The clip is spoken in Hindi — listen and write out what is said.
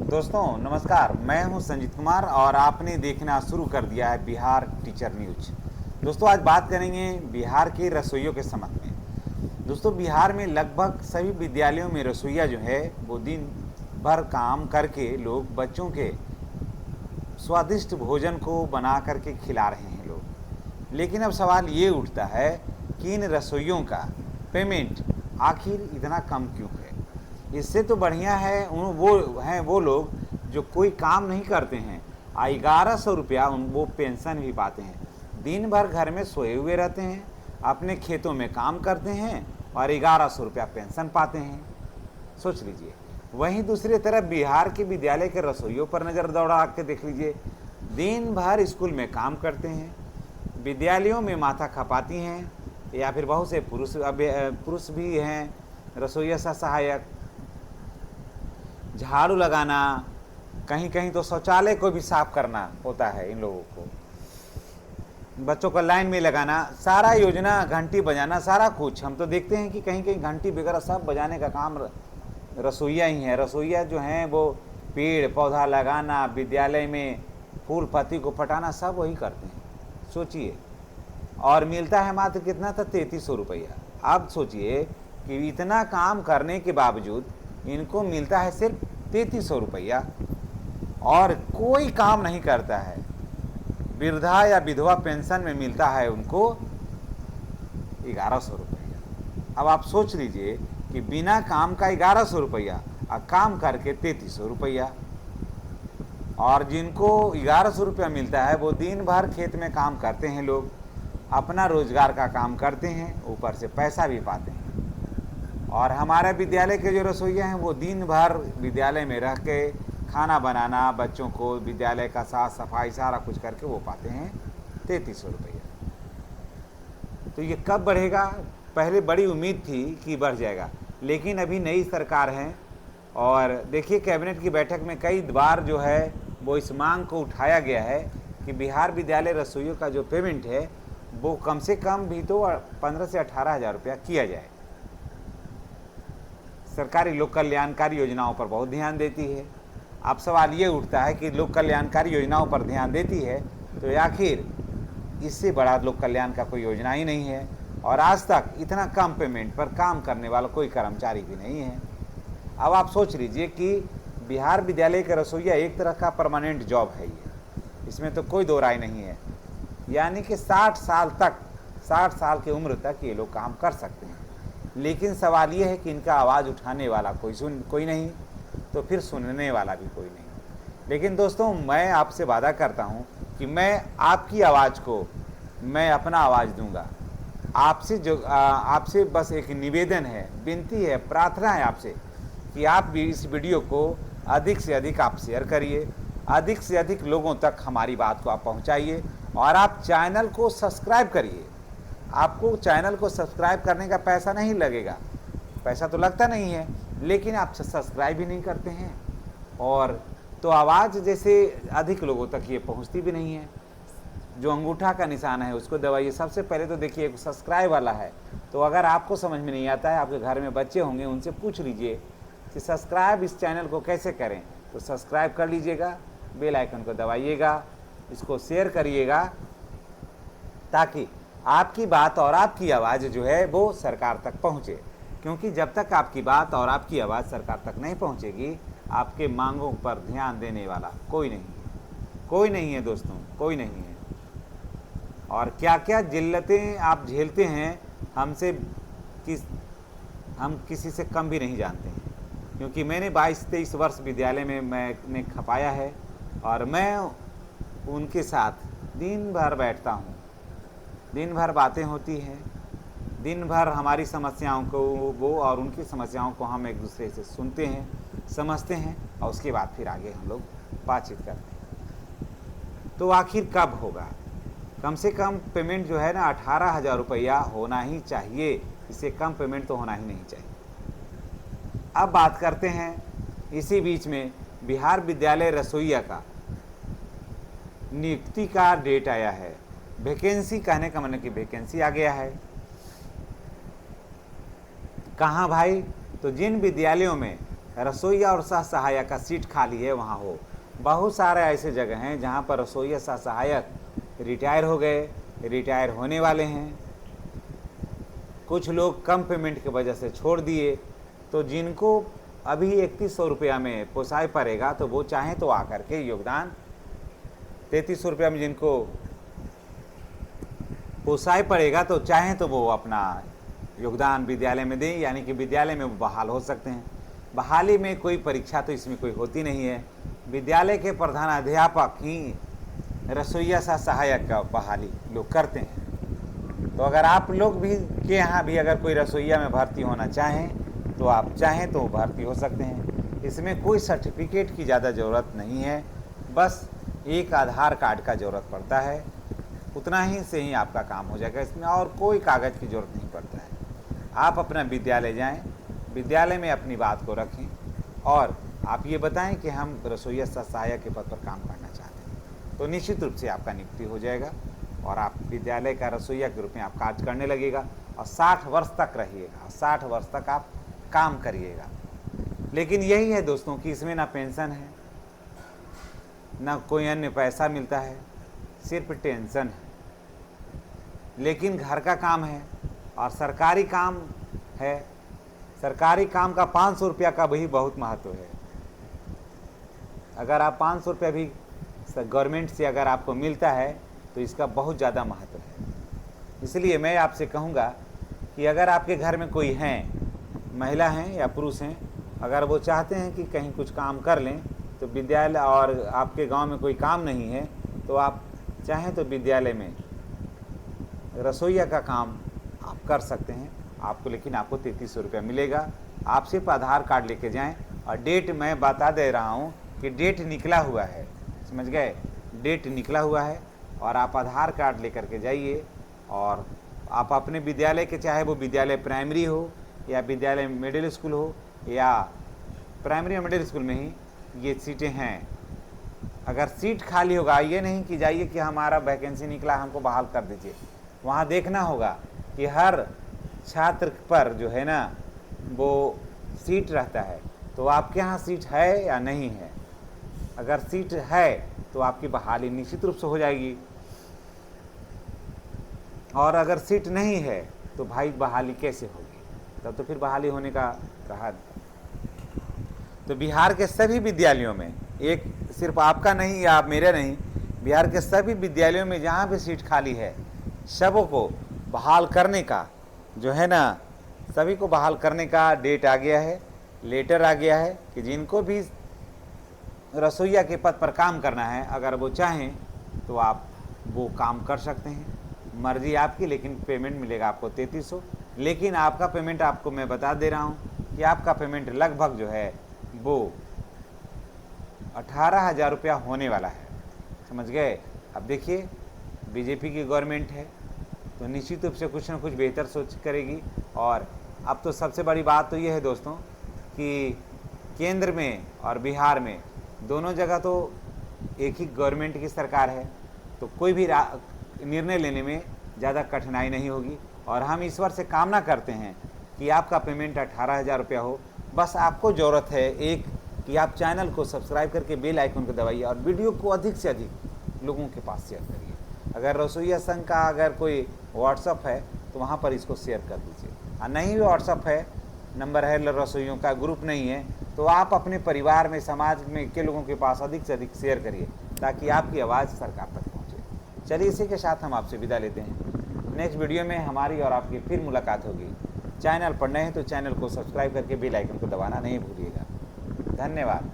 दोस्तों नमस्कार, मैं हूं संजीत कुमार और आपने देखना शुरू कर दिया है बिहार टीचर न्यूज। दोस्तों आज बात करेंगे बिहार के रसोइयों के संबंध में। दोस्तों बिहार में लगभग सभी विद्यालयों में रसोइया जो है वो दिन भर काम करके लोग बच्चों के स्वादिष्ट भोजन को बना करके खिला रहे हैं लोग। लेकिन अब सवाल ये उठता है कि इन रसोइयों का पेमेंट आखिर इतना कम क्यों है। इससे तो बढ़िया है वो लोग जो कोई काम नहीं करते हैं, 1100 रुपया वो पेंशन भी पाते हैं। दिन भर घर में सोए हुए रहते हैं, अपने खेतों में काम करते हैं और 1100 रुपया पेंशन पाते हैं। सोच लीजिए। वहीं दूसरी तरफ बिहार के विद्यालय के रसोइयों पर नज़र दौड़ा के देख लीजिए। दिन भर स्कूल में काम करते हैं, विद्यालयों में माथा खपाती हैं, या फिर बहुत से पुरुष भी हैं रसोइया सहायक। झाड़ू लगाना, कहीं कहीं तो शौचालय को भी साफ करना होता है इन लोगों को, बच्चों को लाइन में लगाना, सारा योजना, घंटी बजाना, सारा कुछ। हम तो देखते हैं कि कहीं कहीं घंटी वगैरह सब बजाने का काम रसोइया ही है। रसोइया जो हैं वो पेड़ पौधा लगाना, विद्यालय में फूल पत्ती को पटाना, सब वही करते हैं। सोचिए, और मिलता है मात्र कितना था, 3300 रुपया। अब सोचिए कि इतना काम करने के बावजूद इनको मिलता है सिर्फ 3300 रुपया और कोई काम नहीं करता है। वृद्धा या विधवा पेंशन में मिलता है उनको 1100 रुपया। अब आप सोच लीजिए कि बिना काम का 1100 रुपया और काम करके 3300 रुपया। और जिनको 1100 रुपया मिलता है वो दिन भर खेत में काम करते हैं, लोग अपना रोजगार का काम करते हैं, ऊपर से पैसा भी पाते हैं। और हमारे विद्यालय के जो रसोइया हैं वो दिन भर विद्यालय में रह के खाना बनाना, बच्चों को विद्यालय का साफ सफाई सारा कुछ करके वो पाते हैं 3300 रुपया। तो ये कब बढ़ेगा? पहले बड़ी उम्मीद थी कि बढ़ जाएगा, लेकिन अभी नई सरकार है और देखिए कैबिनेट की बैठक में कई बार जो है वो इस मांग को उठाया गया है कि बिहार विद्यालय रसोइयों का जो पेमेंट है वो कम से कम भी तो 15 से 18 हज़ार रुपया किया जाए। सरकारी लोक कल्याणकारी योजनाओं पर बहुत ध्यान देती है। अब सवाल ये उठता है कि लोक कल्याणकारी योजनाओं पर ध्यान देती है तो आखिर इससे बड़ा लोक कल्याण का कोई योजना ही नहीं है। और आज तक इतना कम पेमेंट पर काम करने वाला कोई कर्मचारी भी नहीं है। अब आप सोच लीजिए कि बिहार विद्यालय के रसोइया एक तरह का परमानेंट जॉब है ये, इसमें तो कोई दो राय नहीं है। यानी कि 60 साल की उम्र तक ये लोग काम कर सकते हैं। लेकिन सवाल ये है कि इनका आवाज़ उठाने वाला कोई नहीं, तो फिर सुनने वाला भी कोई नहीं। लेकिन दोस्तों मैं आपसे वादा करता हूँ कि मैं आपकी आवाज़ को मैं अपना आवाज़ दूंगा। आपसे बस एक निवेदन है, विनती है, प्रार्थना है आपसे कि आप भी इस वीडियो को अधिक से अधिक आप शेयर करिए, अधिक से अधिक लोगों तक हमारी बात को आप पहुँचाइए और आप चैनल को सब्सक्राइब करिए। आपको चैनल को सब्सक्राइब करने का पैसा नहीं लगेगा, पैसा तो लगता नहीं है, लेकिन आप सब्सक्राइब ही नहीं करते हैं और तो आवाज़ जैसे अधिक लोगों तक ये पहुंचती भी नहीं है। जो अंगूठा का निशान है उसको दबाइए। सबसे पहले तो देखिए एक सब्सक्राइब वाला है, तो अगर आपको समझ में नहीं आता है, आपके घर में बच्चे होंगे, उनसे पूछ लीजिए कि सब्सक्राइब इस चैनल को कैसे करें, तो सब्सक्राइब कर लीजिएगा, बेल आइकन को दबाइएगा, इसको शेयर करिएगा ताकि आपकी बात और आपकी आवाज़ जो है वो सरकार तक पहुँचे। क्योंकि जब तक आपकी बात और आपकी आवाज़ सरकार तक नहीं पहुँचेगी, आपके मांगों पर ध्यान देने वाला कोई नहीं है दोस्तों, कोई नहीं है। और क्या क्या जिल्लतें आप झेलते हैं हम किसी से कम भी नहीं जानते हैं, क्योंकि मैंने 22-23 वर्ष विद्यालय में मैंने खपाया है और मैं उनके साथ दिन भर बैठता हूँ, दिन भर बातें होती हैं, दिन भर हमारी समस्याओं को वो और उनकी समस्याओं को हम एक दूसरे से सुनते हैं, समझते हैं और उसके बाद फिर आगे हम लोग बातचीत करते हैं। तो आखिर कब होगा? कम से कम पेमेंट जो है ना 18,000 रुपया होना ही चाहिए, इससे कम पेमेंट तो होना ही नहीं चाहिए। अब बात करते हैं, इसी बीच में बिहार विद्यालय रसोइया का नियुक्ति का डेट आया है। वैकेंसी कहने का मतलब कि वैकेंसी आ गया है। कहाँ भाई? तो जिन विद्यालयों में रसोईया और सह सहायक का सीट खाली है वहाँ हो। बहुत सारे ऐसे जगह हैं जहाँ पर रसोईया सह सहायक रिटायर हो गए, रिटायर होने वाले हैं, कुछ लोग कम पेमेंट की वजह से छोड़ दिए। तो जिनको अभी 3100 रुपया में पोसाई पड़ेगा तो वो चाहें तो आकर के योगदान 3300 रुपया में जिनको पोसाई पड़ेगा तो चाहें तो वो अपना योगदान विद्यालय में दें, यानी कि विद्यालय में वो बहाल हो सकते हैं। बहाली में कोई परीक्षा तो इसमें कोई होती नहीं है। विद्यालय के प्रधानाध्यापक ही रसोईया सह सहायक का बहाली लोग करते हैं। तो अगर आप लोग भी के यहाँ भी अगर कोई रसोईया में भर्ती होना चाहें तो आप चाहें तो भर्ती हो सकते हैं। इसमें कोई सर्टिफिकेट की ज़्यादा ज़रूरत नहीं है, बस एक आधार कार्ड का ज़रूरत पड़ता है, उतना ही से ही आपका काम हो जाएगा। इसमें और कोई कागज़ की ज़रूरत नहीं पड़ता है। आप अपना विद्यालय जाएं, विद्यालय में अपनी बात को रखें और आप ये बताएं कि हम रसोईया सह सहायक के पद पर काम करना चाहते हैं, तो निश्चित रूप से आपका नियुक्ति हो जाएगा और आप विद्यालय का रसोईया के रूप में आप कार्य करने लगेगा और 60 वर्ष तक रहिएगा, 60 वर्ष तक आप काम करिएगा। लेकिन यही है दोस्तों कि इसमें ना पेंशन है, ना कोई अन्य पैसा मिलता है, सिर्फ टेंशन है। लेकिन घर का काम है और सरकारी काम है। सरकारी काम का 500 रुपया का भी बहुत महत्व है। अगर आप 500 रुपया भी गवर्नमेंट से अगर आपको मिलता है तो इसका बहुत ज़्यादा महत्व है। इसलिए मैं आपसे कहूँगा कि अगर आपके घर में कोई हैं, महिला हैं या पुरुष हैं, अगर वो चाहते हैं कि कहीं कुछ काम कर लें तो विद्यालय, और आपके गांव में कोई काम नहीं है तो आप चाहें तो विद्यालय में रसोईया का काम आप कर सकते हैं। आपको लेकिन आपको 3300 रुपया मिलेगा। आप सिर्फ आधार कार्ड लेके जाएं और डेट मैं बता दे रहा हूं कि डेट निकला हुआ है, समझ गए, डेट निकला हुआ है। और आप आधार कार्ड लेकर के जाइए और आप अपने विद्यालय के, चाहे वो विद्यालय प्राइमरी हो या विद्यालय मिडिल स्कूल हो, या प्राइमरी और मिडिल स्कूल में ही ये सीटें हैं। अगर सीट खाली होगा, ये नहीं कि जाइए कि हमारा वैकेंसी निकला हमको बहाल कर दीजिए। वहाँ देखना होगा कि हर छात्र पर जो है ना वो सीट रहता है, तो आपके यहाँ सीट है या नहीं है। अगर सीट है तो आपकी बहाली निश्चित रूप से हो जाएगी, और अगर सीट नहीं है तो भाई बहाली कैसे होगी, तब तो फिर बहाली होने का कहा। तो बिहार के सभी विद्यालयों में, एक सिर्फ आपका नहीं या आप मेरे नहीं, बिहार के सभी विद्यालयों में जहाँ भी सीट खाली है सबों को बहाल करने का जो है ना, सभी को बहाल करने का डेट आ गया है, लेटर आ गया है कि जिनको भी रसोईया के पद पर काम करना है, अगर वो चाहें तो आप वो काम कर सकते हैं। मर्जी आपकी, लेकिन पेमेंट मिलेगा आपको 3300। लेकिन आपका पेमेंट आपको मैं बता दे रहा हूँ कि आपका पेमेंट लगभग जो है वो 18,000 रुपया होने वाला है, समझ गए। अब देखिए बीजेपी की गवर्नमेंट है तो निश्चित रूप से कुछ ना कुछ बेहतर सोच करेगी। और अब तो सबसे बड़ी बात तो ये है दोस्तों कि केंद्र में और बिहार में दोनों जगह तो एक ही गवर्नमेंट की सरकार है, तो कोई भी निर्णय लेने में ज़्यादा कठिनाई नहीं होगी। और हम ईश्वर से कामना करते हैं कि आपका पेमेंट 18,000 रुपया हो। बस आपको ज़रूरत है एक कि आप चैनल को सब्सक्राइब करके बेल आइकन को दबाइए और वीडियो को अधिक से अधिक लोगों के पास शेयर करिए। अगर रसोईया संघ का अगर कोई व्हाट्सअप है तो वहाँ पर इसको शेयर कर दीजिए, और नहीं भी व्हाट्सअप है, नंबर है रसोइयों का, ग्रुप नहीं है, तो आप अपने परिवार में, समाज में के लोगों के पास अधिक से अधिक शेयर करिए ताकि आपकी आवाज़ सरकार तक पहुँचे। चलिए इसी के साथ हम आपसे विदा लेते हैं। नेक्स्ट वीडियो में हमारी और आपकी फिर मुलाकात होगी। चैनल पर नए हैं तो चैनल को सब्सक्राइब करके बेल आइकन को दबाना नहीं भूलिएगा। धन्यवाद।